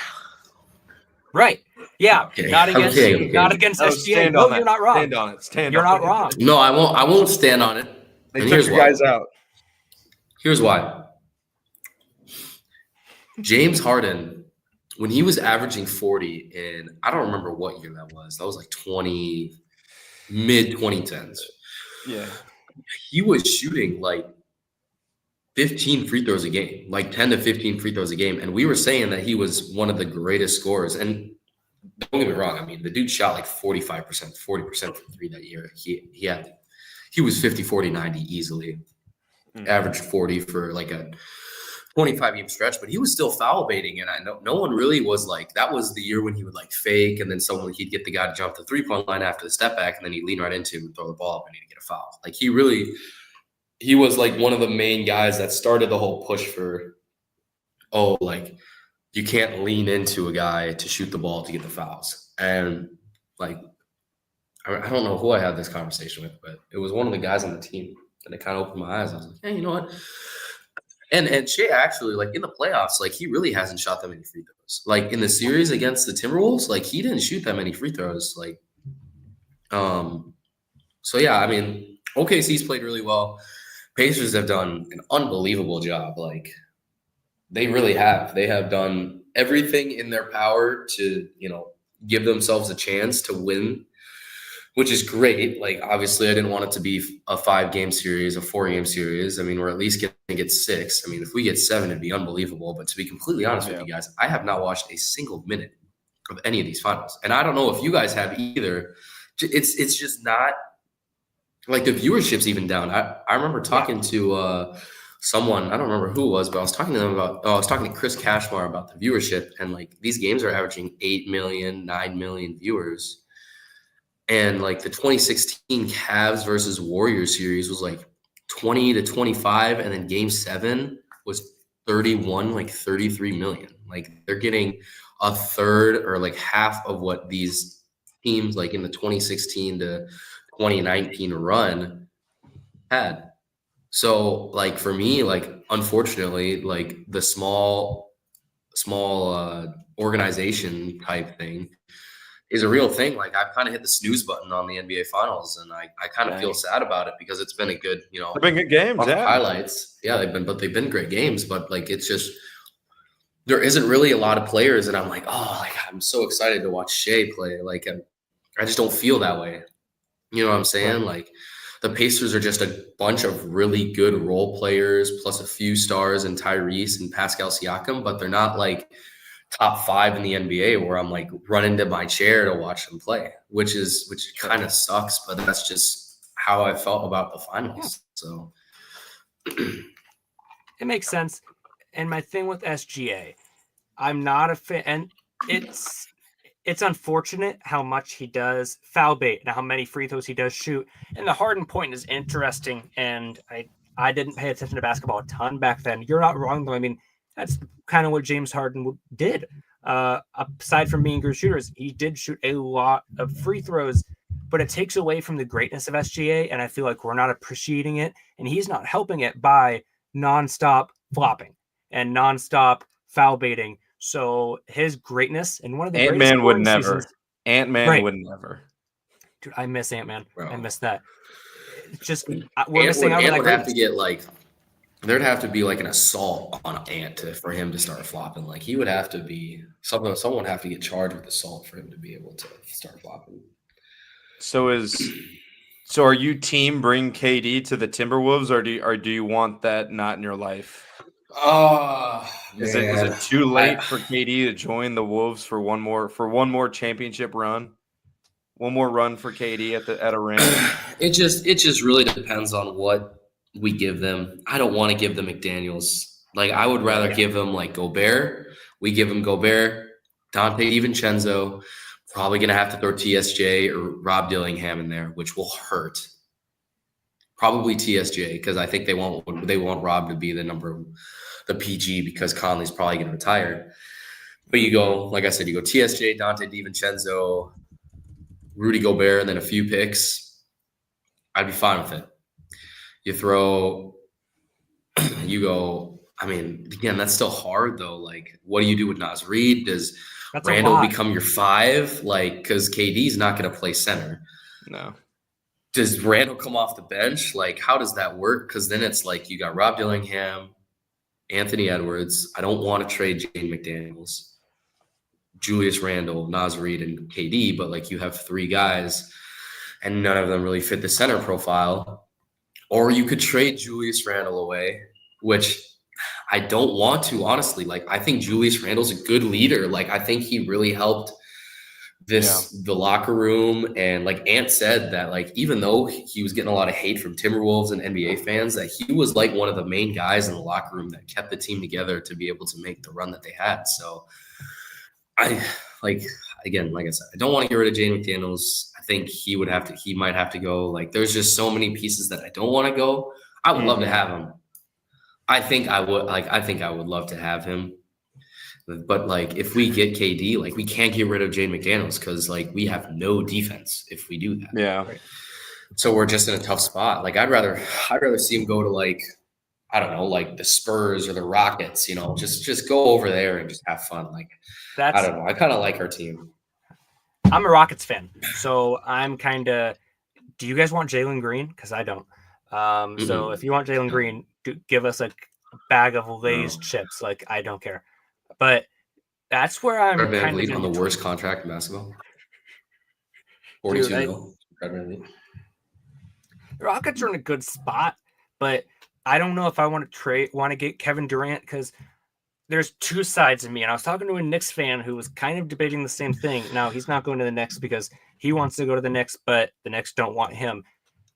Right. Yeah. Okay. Not against SGA. No, you're not wrong. Stand on it. You're not wrong. No, I won't stand on it. They took your guys out. Here's why. James Harden, when he was averaging 40 in, I don't remember what year that was. That was like mid 2010s. Yeah. he was shooting like 15 free throws a game, like 10 to 15 free throws a game. And we were saying that he was one of the greatest scorers. And don't get me wrong, I mean, the dude shot like 45%, 40% from three that year. He was 50, 40, 90 easily. Averaged 40 for like a 25-game stretch, but he was still foul baiting. And I know no one really was like, that was the year when he would like fake, and then he'd get the guy to jump the 3-point line after the step back, and then he'd lean right into him and throw the ball up and he'd get a foul. Like he was like one of the main guys that started the whole push for, like you can't lean into a guy to shoot the ball to get the fouls. And like, I don't know who I had this conversation with, but it was one of the guys on the team. And it kind of opened my eyes. I was like, hey, you know what? And Shea actually, like in the playoffs, like he really hasn't shot that many free throws. Like in the series against the Timberwolves, like he didn't shoot that many free throws. Like, so yeah, I mean, OKC's played really well. Pacers have done an unbelievable job. Like they really have. They have done everything in their power to, give themselves a chance to win, which is great. Like, obviously, I didn't want it to be a 5-game series, a 4-game series. I mean, we're at least going to get 6. I mean, if we get 7, it'd be unbelievable. But to be completely honest with you guys, I have not watched a single minute of any of these finals. And I don't know if you guys have either. It's just not – like, the viewership's even down. I remember talking to someone – I don't remember who it was, but I was talking to them about – I was talking to Chris Cashmore about the viewership. And, like, these games are averaging 8 million, 9 million viewers. And like the 2016 Cavs versus Warriors series was like 20 to 25. And then game 7 was 31, like 33 million. Like they're getting a third or like half of what these teams like in the 2016 to 2019 run had. So like for me, like unfortunately, like the small organization type thing is a real thing. Like I've kind of hit the snooze button on the NBA Finals, and I kind of feel sad about it because it's been a good, they've been good games, highlights. Yeah, they've been great games, but like it's just there isn't really a lot of players, and I'm like, I'm so excited to watch Shea play. Like I just don't feel that way. You know what I'm saying? Right. Like the Pacers are just a bunch of really good role players plus a few stars in Tyrese and Pascal Siakam, but they're not like top 5 in the NBA where I'm like running to my chair to watch them play, which kind of sucks, but that's just how I felt about the finals. So it makes sense. And my thing with SGA, I'm not a fan. And it's unfortunate how much he does foul bait and how many free throws he does shoot. And the Harden point is interesting. And I didn't pay attention to basketball a ton back then. You're not wrong, though. I mean, that's kind of what James Harden did. Aside from being good shooters, he did shoot a lot of free throws, but it takes away from the greatness of SGA, and I feel like we're not appreciating it, and he's not helping it by nonstop flopping and nonstop foul baiting. So his greatness and one of the Ant-Man would never. Seasons, Ant-Man would never. Dude, I miss Ant-Man. Bro. I miss that. It's just we're missing out on that. Would have to get like. There'd have to be like an assault on Ant for him to start flopping. Like he would have to be someone would have to get charged with assault for him to be able to start flopping. So are you team bring KD to the Timberwolves, or do you want that not in your life? Is it too late for KD to join the Wolves for one more championship run? One more run for KD at a ring? It just really depends on what we give them. I don't want to give them McDaniels. Like I would rather give them like Gobert. We give him Gobert, Dante DiVincenzo. Probably gonna have to throw TSJ or Rob Dillingham in there, which will hurt. Probably TSJ because I think they want Rob to be the PG because Conley's probably gonna retire. But you go, like I said, you go TSJ, Dante DiVincenzo, Rudy Gobert, and then a few picks. I'd be fine with it. You go, I mean, again, that's still hard though. Like, what do you do with Naz Reid? Does Randall become your 5? Like, because KD's not going to play center. No. Does Randall come off the bench? Like, how does that work? Because then it's like you got Rob Dillingham, Anthony Edwards. I don't want to trade Jane McDaniels, Julius Randle, Naz Reid, and KD, but like you have 3 guys and none of them really fit the center profile. Or you could trade Julius Randle away, which I don't want to, honestly. Like, I think Julius Randle's a good leader. Like, I think he really helped the locker room. And like Ant said that, like, even though he was getting a lot of hate from Timberwolves and NBA fans, that he was like one of the main guys in the locker room that kept the team together to be able to make the run that they had. So I like, again, like I said, I don't want to get rid of Jaden McDaniels. I think he might have to go. Like, there's just so many pieces that I don't want to go. I would love to have him. I think I would love to have him. But like, if we get KD, like, we can't get rid of Jaden McDaniels because like we have no defense if we do that. Yeah. So we're just in a tough spot. Like, I'd rather see him go to, like, I don't know, like the Spurs or the Rockets, you know, just go over there and just have fun. Like, I don't know. I kind of like our team. I'm a Rockets fan, so I'm kind of. Do you guys want Jalen Green? Because I don't. So if you want Jalen Green, give us a bag of Lay's chips. Like, I don't care. But that's where I'm kind of on the worst contract in basketball. 42 mil. The Rockets are in a good spot, but I don't know if I want to get Kevin Durant, because there's two sides of me. And I was talking to a Knicks fan who was kind of debating the same thing. Now, he's not going to the Knicks because he wants to go to the Knicks, but the Knicks don't want him.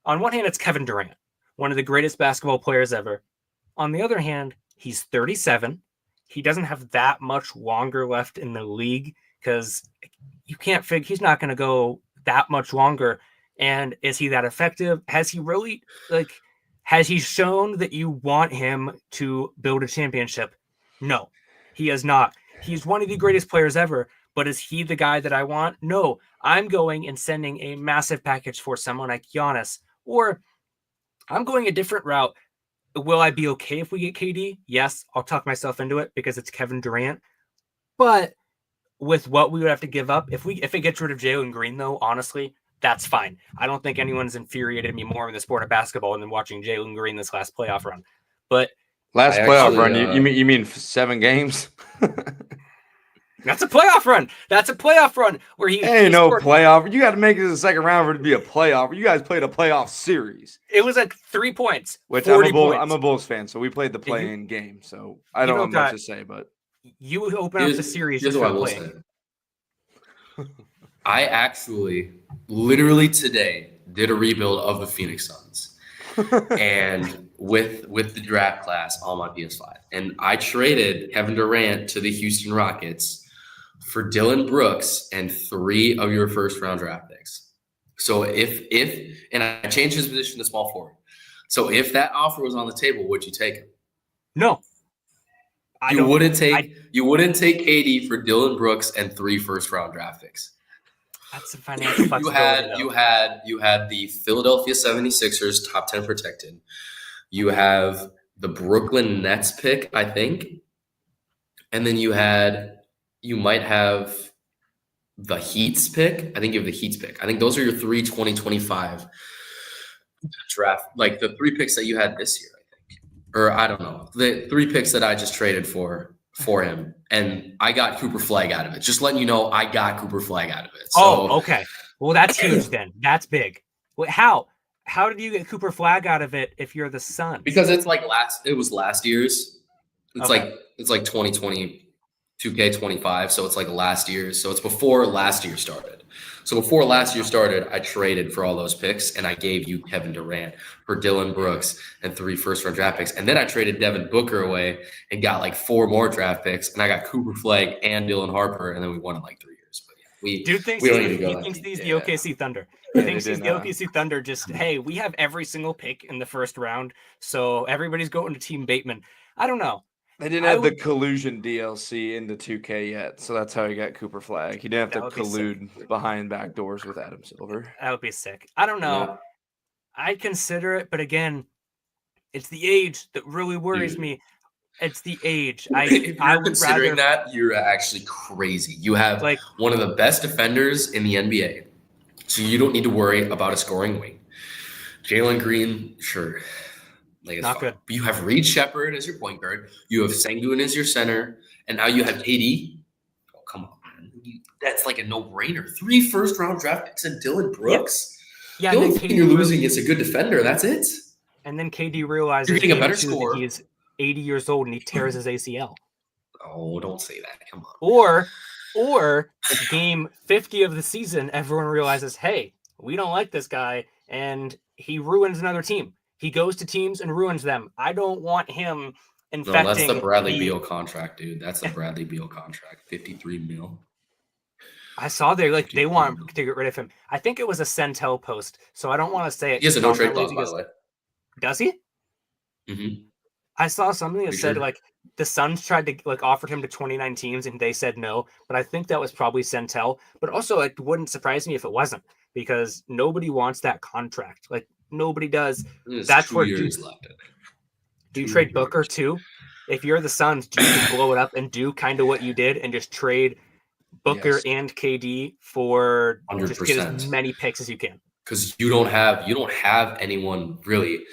On one hand, it's Kevin Durant, one of the greatest basketball players ever. On the other hand, he's 37. He doesn't have that much longer left in the league, because you can't figure he's not going to go that much longer. And is he that effective? Has he really, has he shown that you want him to build a championship? No, he has not. He's one of the greatest players ever, but is he the guy that I want? No, I'm going and sending a massive package for someone like Giannis, or I'm going a different route. Will I be okay if we get KD? Yes, I'll talk myself into it because it's Kevin Durant. But with what we would have to give up, if it gets rid of Jalen Green, though, honestly, that's fine. I don't think anyone's infuriated me more in the sport of basketball than watching Jalen Green this last playoff run. But last playoff run, you mean 7 games? That's a playoff run. That's a playoff run where he ain't no playoff. You got to make it to the second round for it to be a playoff. You guys played a playoff series. It was like 3 points. Which I'm a Bulls fan, so we played the play-in game. So I don't have much to say, but you open up the series. Here's what I will say. I actually, literally today, did a rebuild of the Phoenix Suns, and with the draft class on my PS5, and I traded Kevin Durant to the Houston Rockets for Dylan Brooks and 3 of your first-round draft picks. So and I changed his position to small forward. So if that offer was on the table, would you take it? No. You wouldn't take KD for Dylan Brooks and 3 first-round draft picks. That's a financial flexibility. You had the Philadelphia 76ers top 10 protected. You have the Brooklyn Nets pick, I think. And then you might have the Heat's pick. I think you have the Heat's pick. I think those are your 3 2025 draft, like the 3 picks that you had this year, I think. Or I don't know. The 3 picks that I just traded for him. And I got Cooper Flag out of it. Just letting you know, I got Cooper Flag out of it. So, okay. Well, that's huge then. That's big. How did you get Cooper Flag out of it if you're the Suns? Because it was last year's. It's like 2020 2K25, so it's like last year's. So it's before last year started. So before last year started, I traded for all those picks, and I gave you Kevin Durant for Dylan Brooks and 3 first-round draft picks. And then I traded Devin Booker away and got like 4 more draft picks, and I got Cooper Flag and Dylan Harper, and then we won in like 3 years. But yeah, he thinks he's the OKC Thunder. He thinks he's the OKC Thunder. Just, hey, we have every single pick in the first round, so everybody's going to Team Bateman. I don't know. They didn't have the collusion DLC into 2K yet, so that's how he got Cooper Flag. He didn't have to collude behind back doors with Adam Silver. That would be sick. I don't know. Yeah. I'd consider it, but again, it's the age that really worries me. It's the age. I would considering that, you're actually crazy. You have one of the best defenders in the NBA, so you don't need to worry about a scoring wing. Jalen Green, sure. Like, it's not good. But you have Reed Shepherd as your point guard. You have Sengun as your center. And now you have KD. Oh, come on, man. That's like a no-brainer. 3 first-round draft picks and Dylan Brooks. Yeah, The and only then thing KD you're losing is a good defender. That's it. and then KD realizes You're getting a game better 2 score. that he's 80 years old and he tears his ACL. Oh, don't say that. Come on. Or game 50 of the season, everyone realizes, hey, we don't like this guy, and he ruins another team. He goes to teams and ruins them. I don't want him No, that's infecting the Bradley Beal contract, dude. That's the Bradley Beal contract. 53 mil. I saw they $53 want million. to get rid of him. I think it was a Centel post, so I don't want to say it. He has a no trade confidently clause, by the way. Does he? Mm-hmm. I saw something that Pretty said sure. like the Suns tried to like offered him to 29 teams and they said no, but I think that was probably Centel. But also, it wouldn't surprise me if it wasn't, because nobody wants that contract. Like nobody does. There's That's 2 where years left in it. do you 2 trade Booker years. too? If you're the Suns, do you just blow it up and do kind of what you did and just trade Booker Yes. and KD for just get as 100%. many picks as you can? Because you don't have anyone really.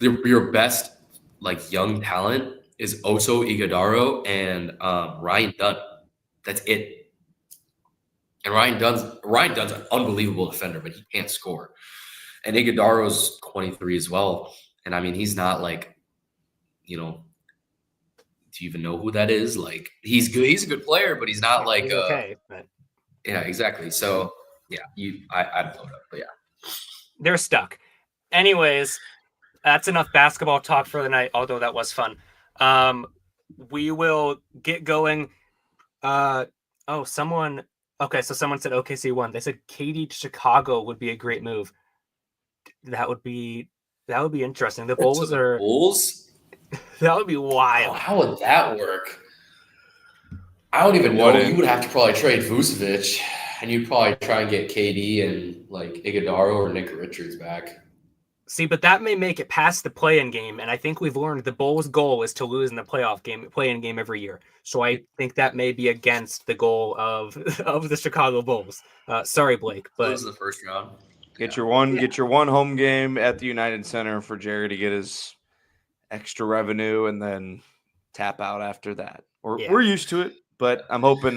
Your best like young talent is Oso Iguodaro and Ryan Dunn. That's it. And Ryan Dunn's an unbelievable defender, but he can't score. And Iguodaro's 23 as well. And I mean, he's not like, do you even know who that is? Like, he's good. He's a good player, but he's not like He's okay, but yeah, exactly. So yeah, I'd blow it up. But yeah. they're stuck. Anyways, that's enough basketball talk for the night, although that was fun. We will get going. Someone said OKC won. They said KD to Chicago would be a great move. That would be interesting. The Bulls are Bulls? that would be wild. How would that work? I don't even know. You would have to probably trade Vucevic, and you'd probably try and get KD and like Iguodaro or Nick Richards back. See, but that may make it past the play-in game, and I think we've learned the Bulls' goal is to lose in the play-in game every year. So I think that may be against the goal of the Chicago Bulls. Sorry, Blake, but Lose the first round. Get your one home game at the United Center for Jerry to get his extra revenue and then tap out after that. We're used to it, but I'm hoping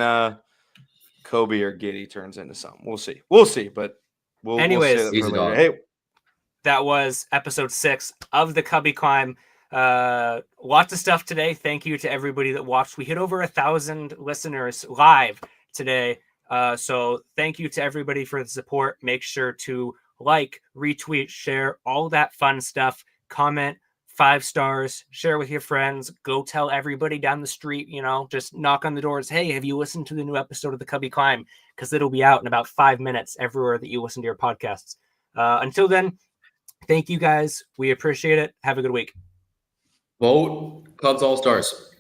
Kobe or Giddey turns into something. We'll see, but we'll anyways, say that for later. Hey, that was episode 6 of the Cubbie Climb. Lots of stuff today. Thank you to everybody that watched. We hit over 1,000 listeners live today. So thank you to everybody for the support. Make sure to like, retweet, share, all that fun stuff. Comment 5 stars, share with your friends, go tell everybody down the street, just knock on the doors. Hey, have you listened to the new episode of the Cubbie Climb? Because it'll be out in about 5 minutes everywhere that you listen to your podcasts. Until then, thank you guys. We appreciate it. Have a good week. Vote Cubs All-Stars.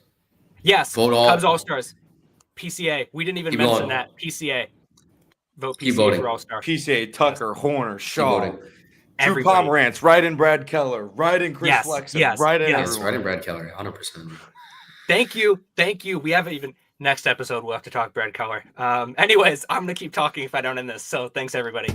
Yes, Vote Cubs All-Stars. PCA. We didn't even mention that. PCA. Vote Keep PCA voting. for All-Star. PCA, Tucker, Horner, Shaw, Drew Everybody. Pomerantz, right in Brad Keller, right in Chris Flexen, right in Yes, everyone. right in Brad Keller, 100%. Thank you. We haven't even next episode we'll have to talk Brad Keller. Anyways, I'm gonna keep talking if I don't end this. So thanks everybody.